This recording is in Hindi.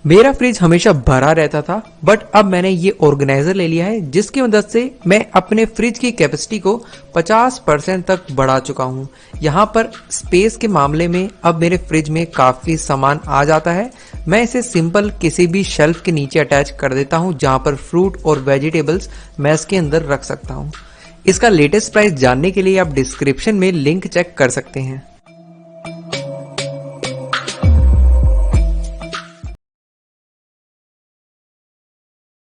मेरा फ्रिज हमेशा भरा रहता था, बट अब मैंने ये ऑर्गेनाइजर ले लिया है जिसकी मदद से मैं अपने फ्रिज की कैपेसिटी को 50% तक बढ़ा चुका हूँ। यहाँ पर स्पेस के मामले में अब मेरे फ्रिज में काफी सामान आ जाता है। मैं इसे सिंपल किसी भी शेल्फ के नीचे अटैच कर देता हूँ जहाँ पर फ्रूट और वेजिटेबल्स मैं इसके अंदर रख सकता हूँ। इसका लेटेस्ट प्राइस जानने के लिए आप डिस्क्रिप्शन में लिंक चेक कर सकते हैं।